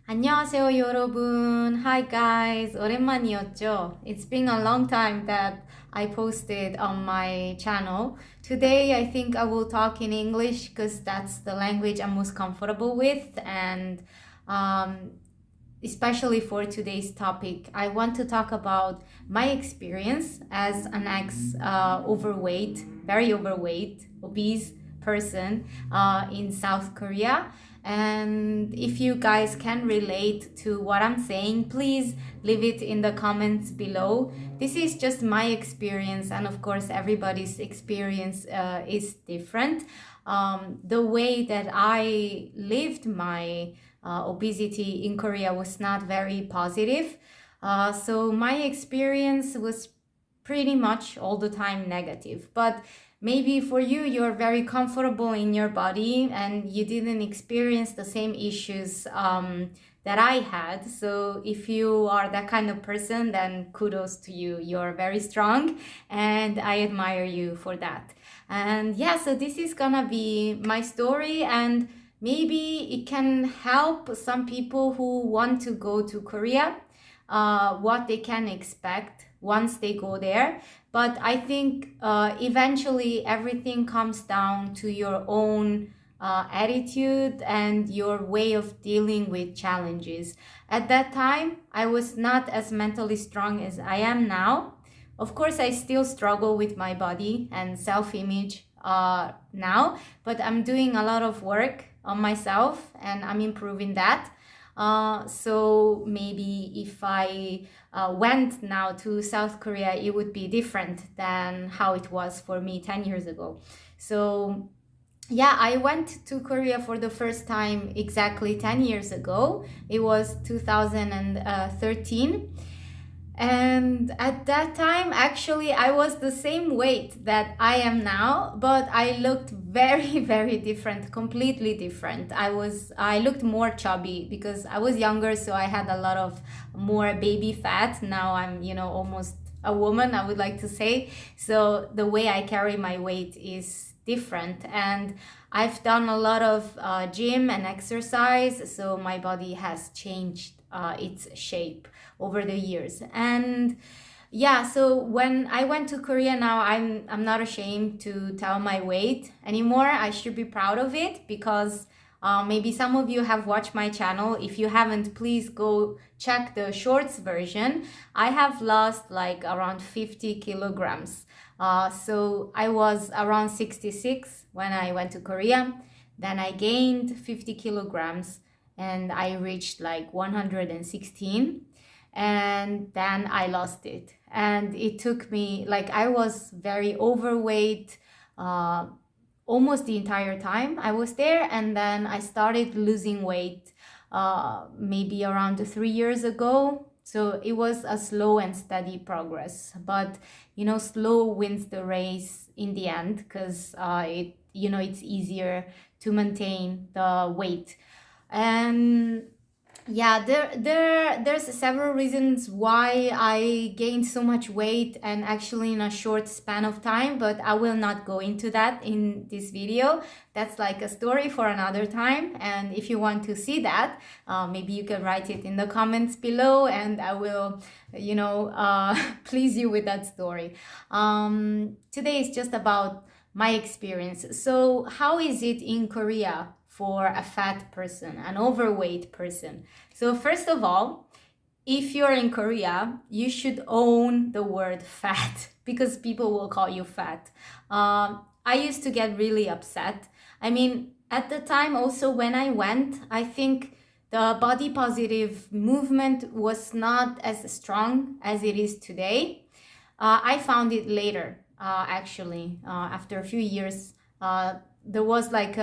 안녕하세요, 여러분. Hi, guys. 오랜만이었죠? It's been a long time that I posted on my channel. Today, I think I will talk in English because that's the language I'm most comfortable with. And especially for today's topic, I want to talk about my experience as an ex-overweight, very overweight, obese person in South Korea. And if you guys can relate to what I'm saying, please leave it in the comments below. This is just my experience, and of course, everybody's experience is different. The way that I lived my obesity in Korea was not very positive. So my experience was pretty much all the time negative. But maybe for you, you're very comfortable in your body and you didn't experience the same issues that I had. So if you are that kind of person, then kudos to you. You're very strong and I admire you for that. And yeah, so this is gonna be my story, and maybe it can help some people who want to go to Korea, what they can expect once they go there. But I think eventually everything comes down to your own attitude and your way of dealing with challenges. At that time, I was not as mentally strong as I am now. Of course, I still struggle with my body and self-image now, but I'm doing a lot of work on myself and I'm improving that. So maybe if I went now to South Korea, it would be different than how it was for me 10 years ago. So yeah, I went to Korea for the first time exactly 10 years ago. It was 2013. And at that time, actually, I was the same weight that I am now, but I looked very, very different, completely different. I looked more chubby because I was younger, so I had a lot of more baby fat. Now I'm, almost a woman, I would like to say. So the way I carry my weight is different. And I've done a lot of gym and exercise, so my body has changed its shape over the years. And yeah, so when I went to Korea now, I'm not ashamed to tell my weight anymore. I should be proud of it because maybe some of you have watched my channel. If you haven't, please go check the shorts version. I have lost like around 50 kilograms. So I was around 66 when I went to Korea. Then I gained 50 kilograms and I reached like 116. And then I lost it. And it took me, like, I was very overweight almost the entire time I was there. And then I started losing weight maybe around 3 years ago. So it was a slow and steady progress. But, slow wins the race in the end because it's easier to maintain the weight. And yeah, there's several reasons why I gained so much weight and actually in a short span of time, but I will not go into that in this video. That's like a story for another time. And if you want to see that, maybe you can write it in the comments below and I will, please you with that story. Today is just about my experience. So how is it in Korea for a fat person, an overweight person? So first of all, if you're in Korea, you should own the word fat because people will call you fat. I used to get really upset. I mean, at the time also when I went, I think the body positive movement was not as strong as it is today. I found it later, actually, after a few years. There was like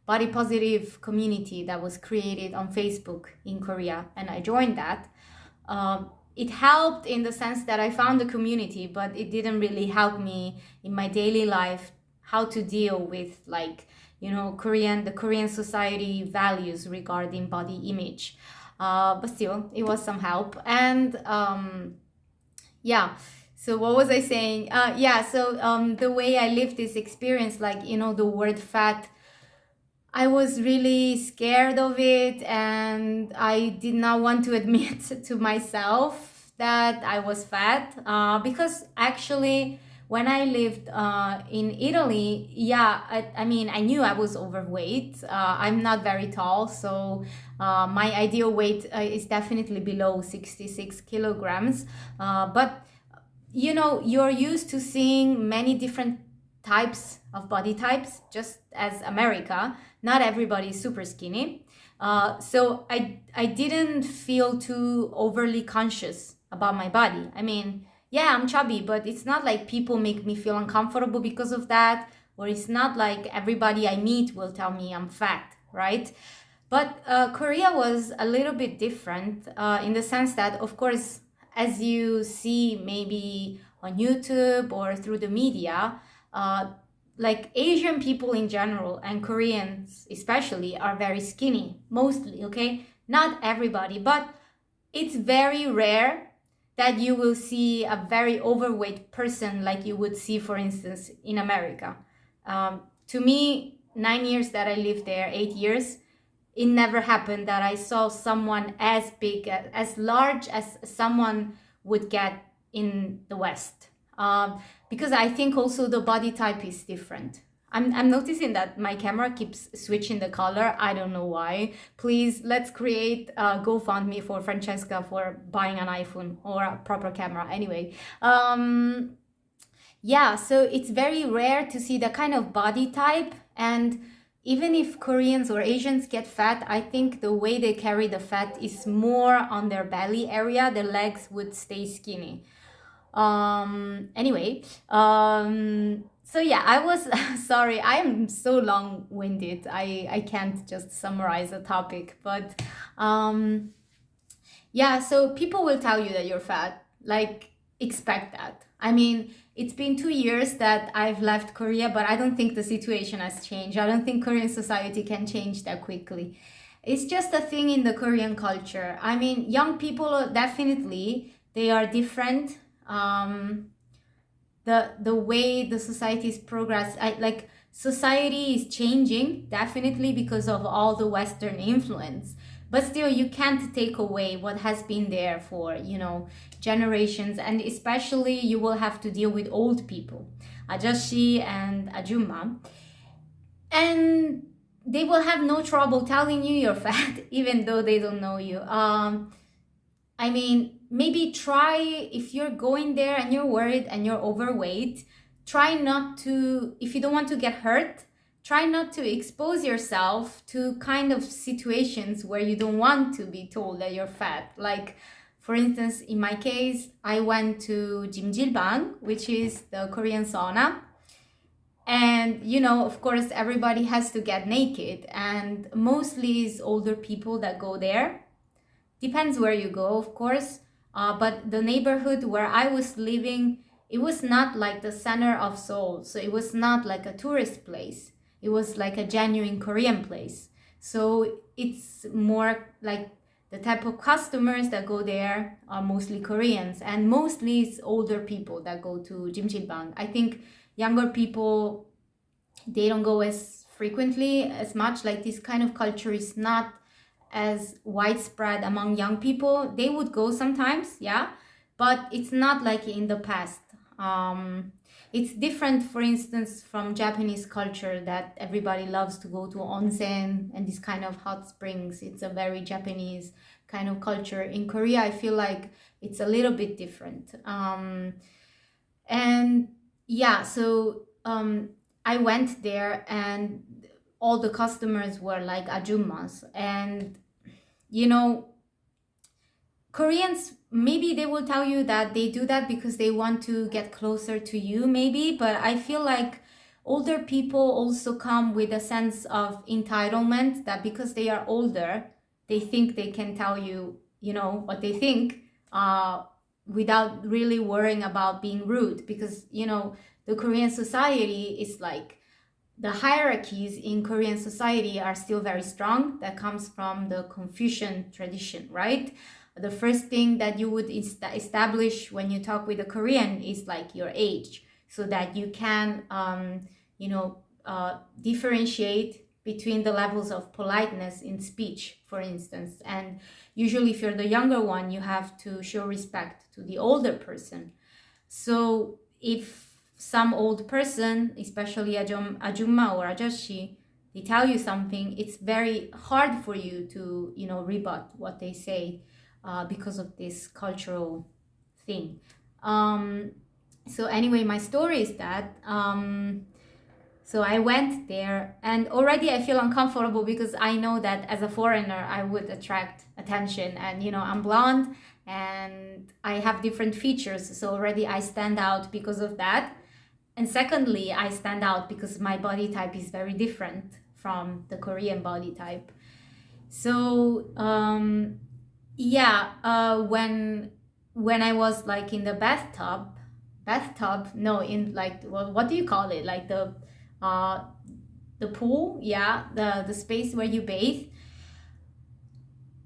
body positive community that was created on Facebook in Korea, and I joined that. It helped in the sense that I found the community, but it didn't really help me in my daily life how to deal with the Korean society values regarding body image. But still, it was some help. And yeah. So what was I saying? The way I lived this experience, the word fat, I was really scared of it, and I did not want to admit to myself that I was fat, because actually when I lived in Italy, yeah, I mean, I knew I was overweight. I'm not very tall, so my ideal weight is definitely below 66 kilograms. But you know, you're used to seeing many different types of body types, just as America. Not everybody is super skinny. So I didn't feel too overly conscious about my body. I mean, yeah, I'm chubby, but it's not like people make me feel uncomfortable because of that, or it's not like everybody I meet will tell me I'm fat, right? But Korea was a little bit different in the sense that, of course, as you see maybe on YouTube or through the media, like Asian people in general and Koreans especially are very skinny, mostly, okay? Not everybody, but it's very rare that you will see a very overweight person like you would see, for instance, in America. To me, 9 years that I lived there, 8 years, it never happened that I saw someone as big, as large as someone would get in the West. Because I think also the body type is different. I'm noticing that my camera keeps switching the color. I don't know why. Please, let's create a GoFundMe for Francesca for buying an iPhone or a proper camera. Anyway, yeah, so it's very rare to see that kind of body type. And even if Koreans or Asians get fat, I think the way they carry the fat is more on their belly area. The legs would stay skinny. Anyway, so yeah, I was sorry, I am so long-winded. I can't just summarize the topic, but yeah, so people will tell you that you're fat, like expect that. I mean, it's been 2 years that I've left Korea, but I don't think the situation has changed. I don't think Korean society can change that quickly. It's just a thing in the Korean culture. I mean, young people definitely, they are different. The way the society is progress, like society is changing definitely because of all the Western influence, but still you can't take away what has been there for, you know, generations. And especially you will have to deal with old people, ajashi and ajumma, and they will have no trouble telling you you're fat even though they don't know you. I mean, maybe try, if you're going there and you're worried and you're overweight, try not to, if you don't want to get hurt, try not to expose yourself to kind of situations where you don't want to be told that you're fat. Like, for instance, in my case, I went to Jimjilbang, which is the Korean sauna. And, you know, of course, everybody has to get naked. And mostly it's older people that go there. Depends where you go, of course. But the neighborhood where I was living, it was not like the center of Seoul. So it was not like a tourist place. It was like a genuine Korean place. So it's more like the type of customers that go there are mostly Koreans. And mostly it's older people that go to Jimjilbang. I think younger people, they don't go as frequently, as much. Like this kind of culture is not as widespread among young people. They would go sometimes, yeah, but it's not like in the past. It's different, for instance, from Japanese culture, that everybody loves to go to onsen and this kind of hot springs. It's a very Japanese kind of culture. In Korea, I feel like it's a little bit different. And yeah, so I went there and all the customers were like ajummas. And, you know, Koreans, maybe they will tell you that they do that because they want to get closer to you, maybe. But I feel like older people also come with a sense of entitlement, that because they are older, they think they can tell you, you know, what they think without really worrying about being rude. Because, you know, the Korean society is like, the hierarchies in Korean society are still very strong. That comes from the Confucian tradition, right? The first thing that you would establish when you talk with a Korean is like your age, so that you can, differentiate between the levels of politeness in speech, for instance. And usually if you're the younger one, you have to show respect to the older person. So if some old person, especially ajumma or ajashi, they tell you something, it's very hard for you to, rebut what they say because of this cultural thing. So anyway, my story is that so I went there, and already I feel uncomfortable because I know that as a foreigner I would attract attention, and I'm blonde and I have different features, so already I stand out because of that. And secondly, I stand out because my body type is very different from the Korean body type. So when I was like in the what do you call it, like the pool, the space where you bathe,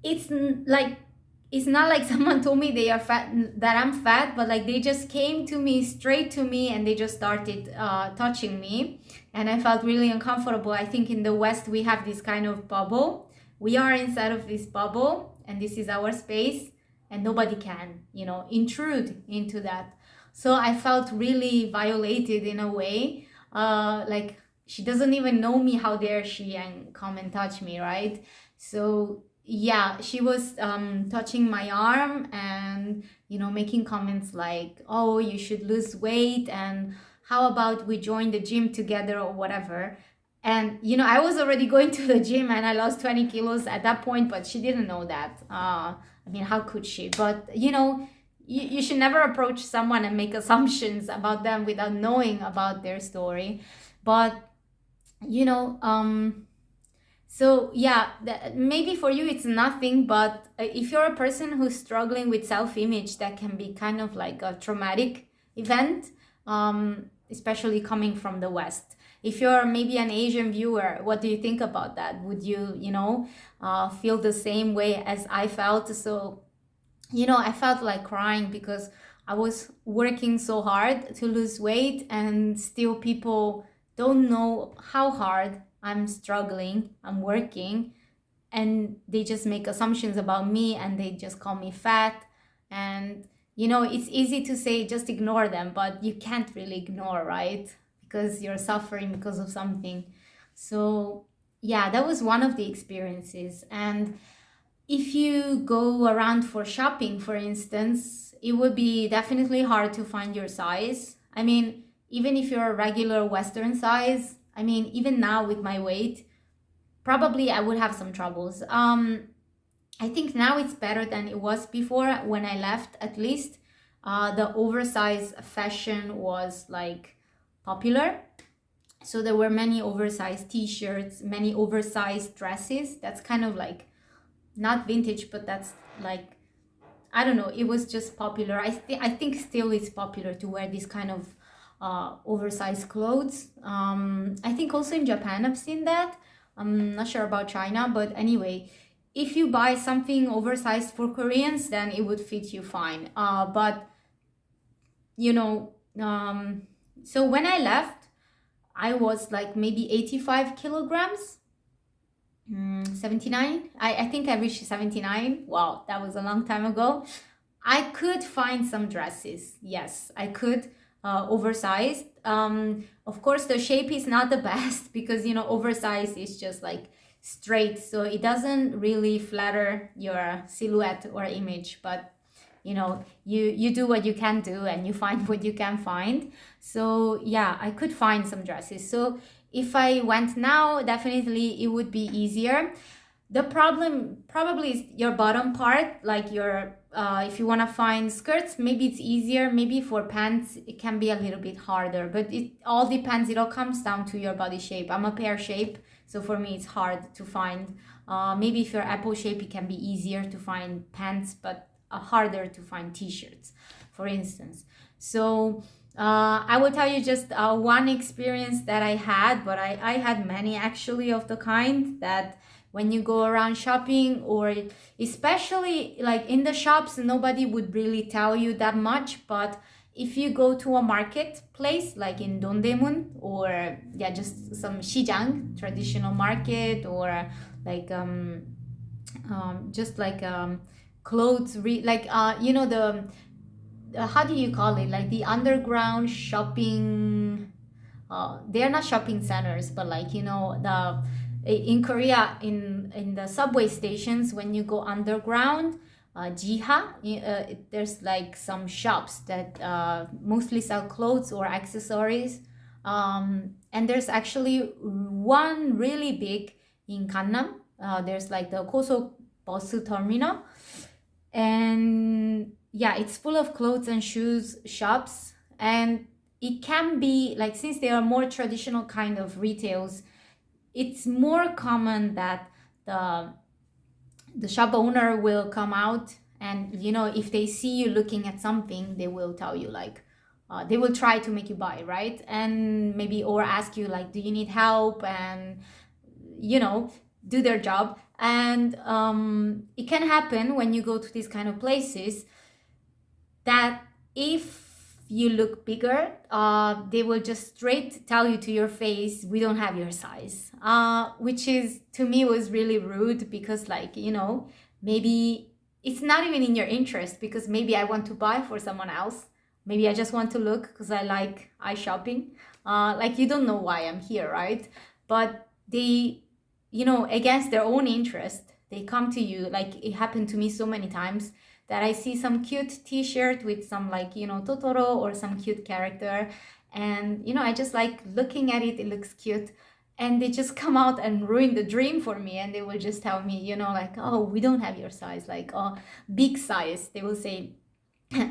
it's not like someone told me they are fat, that I'm fat, but like they just came to me, straight to me, and they just started touching me, and I felt really uncomfortable. I think in the West we have this kind of bubble. We are inside of this bubble, and this is our space, and nobody can, intrude into that. So I felt really violated in a way. Like she doesn't even know me, how dare she and come and touch me, right? So yeah, she was touching my arm and making comments like, oh, you should lose weight, and how about we join the gym together or whatever. And I was already going to the gym and I lost 20 kilos at that point, but she didn't know that. How could she? But you should never approach someone and make assumptions about them without knowing about their story. But so yeah, maybe for you it's nothing, but if you're a person who's struggling with self-image, that can be kind of like a traumatic event, especially coming from the West. If you're maybe an Asian viewer, what do you think about that? Would you, feel the same way as I felt? So, I felt like crying because I was working so hard to lose weight, and still people don't know how hard I'm struggling, I'm working, and they just make assumptions about me and they just call me fat. And it's easy to say just ignore them, but you can't really ignore, right? Because you're suffering because of something. So yeah, that was one of the experiences. And if you go around for shopping, for instance, it would be definitely hard to find your size. I mean, even if you're a regular Western size, even now with my weight, probably I would have some troubles. I think now it's better than it was before when I left, at least. The oversized fashion was like popular. So there were many oversized t-shirts, many oversized dresses. That's kind of like, not vintage, but that's like, I don't know, it was just popular. I think still it's popular to wear this kind of oversized clothes. I think also in Japan I've seen that. I'm not sure about China, but anyway, if you buy something oversized for Koreans, then it would fit you fine. So when I left, I was like maybe 85 kilograms. 79. I think I reached 79. Wow, that was a long time ago. I could find some dresses. Yes, I could. Oversized. Of course, the shape is not the best because oversized is just like straight, so it doesn't really flatter your silhouette or image. But you do what you can do and you find what you can find. So yeah, I could find some dresses. So if I went now, definitely it would be easier. The problem probably is your bottom part, like your if you want to find skirts, maybe it's easier. Maybe for pants it can be a little bit harder, but it all depends. It all comes down to your body shape. I'm a pear shape, so for me it's hard to find. Maybe if you're apple shape, it can be easier to find pants, but harder to find t-shirts, for instance. So I will tell you just one experience that I had, but I had many actually of the kind that when you go around shopping, or especially like in the shops, nobody would really tell you that much. But if you go to a marketplace like in Dongdaemun, or just some 시장, traditional market, or like just like clothes, the how do you call it, like the underground shopping, they are not shopping centers, but like the in Korea, in the subway stations, when you go underground, jiha, there's like some shops that mostly sell clothes or accessories, and there's actually one really big in Gangnam. There's like the Kosok bus terminal, and it's full of clothes and shoes shops. And it can be like, since they are more traditional kind of retails, it's more common that the shop owner will come out, and if they see you looking at something, they will tell you like, they will try to make you buy, right? And maybe, or ask you like, do you need help, and do their job. And it can happen when you go to these kind of places that if you look bigger, they will just straight tell you to your face, we don't have your size, which is, to me, was really rude, because like, maybe it's not even in your interest, because maybe I want to buy for someone else. Maybe I just want to look because I like eye shopping. Like, you don't know why I'm here, right? But they, against their own interest, they come to you. Like, it happened to me so many times that I see some cute t-shirt with some like, Totoro or some cute character. And, I just like looking at it, it looks cute. And they just come out and ruin the dream for me. And they will just tell me, like, oh, we don't have your size. Like, oh, big size. They will say,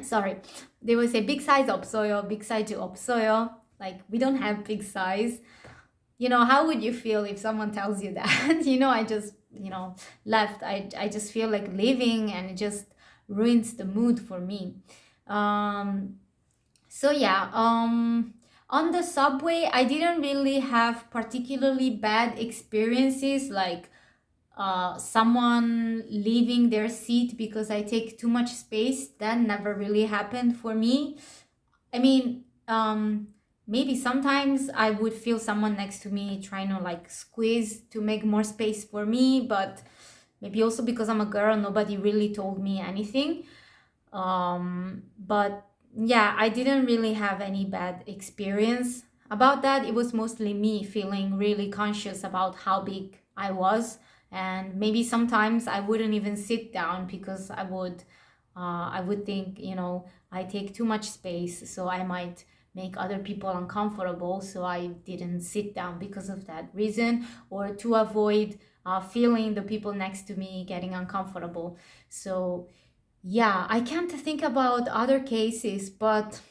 sorry. They will say, big size 없어요, big size 없어요. Like, we don't have big size. How would you feel if someone tells you that? I just, left. I just feel like leaving, and it just ruins the mood for me. On the subway, I didn't really have particularly bad experiences, like someone leaving their seat because I take too much space. That never really happened for me. I mean, maybe sometimes I would feel someone next to me trying to like squeeze to make more space for me, but maybe also because I'm a girl, nobody really told me anything. But yeah, I didn't really have any bad experience about that. It was mostly me feeling really conscious about how big I was. And maybe sometimes I wouldn't even sit down because I would think, I take too much space, so I might make other people uncomfortable. So I didn't sit down because of that reason, or to avoid feeling the people next to me getting uncomfortable. So yeah, I can't think about other cases, but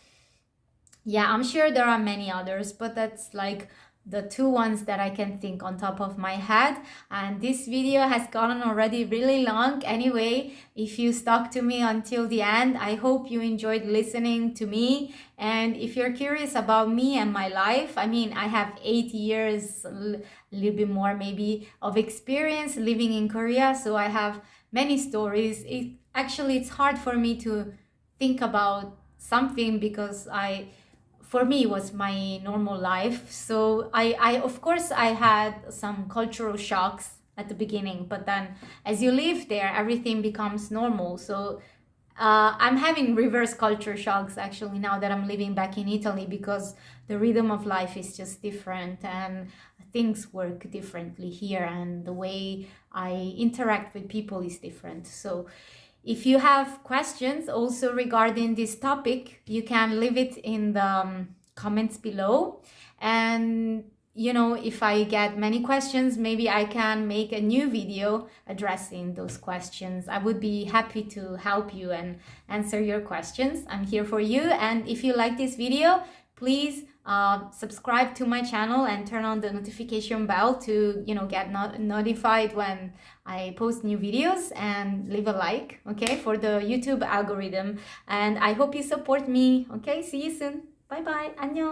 yeah, I'm sure there are many others, but that's like the two ones that I can think on top of my head. And this video has gotten already really long. Anyway, if you stuck to me until the end, I hope you enjoyed listening to me. And if you're curious about me and my life, I mean, I have 8 years, a little bit more maybe, of experience living in Korea. So I have many stories. It's hard for me to think about something because for me, it was my normal life. So I of course, I had some cultural shocks at the beginning, but then as you live there, everything becomes normal. So I'm having reverse culture shocks actually now that I'm living back in Italy, because the rhythm of life is just different and things work differently here, and the way I interact with people is different. So if you have questions also regarding this topic, you can leave it in the comments below. And if I get many questions, maybe I can make a new video addressing those questions. I would be happy to help you and answer your questions. I'm here for you. And if you like this video, please subscribe to my channel and turn on the notification bell to get notified when I post new videos, and leave a like, okay, for the YouTube algorithm. And I hope you support me. Okay, see you soon. Bye bye. 안녕.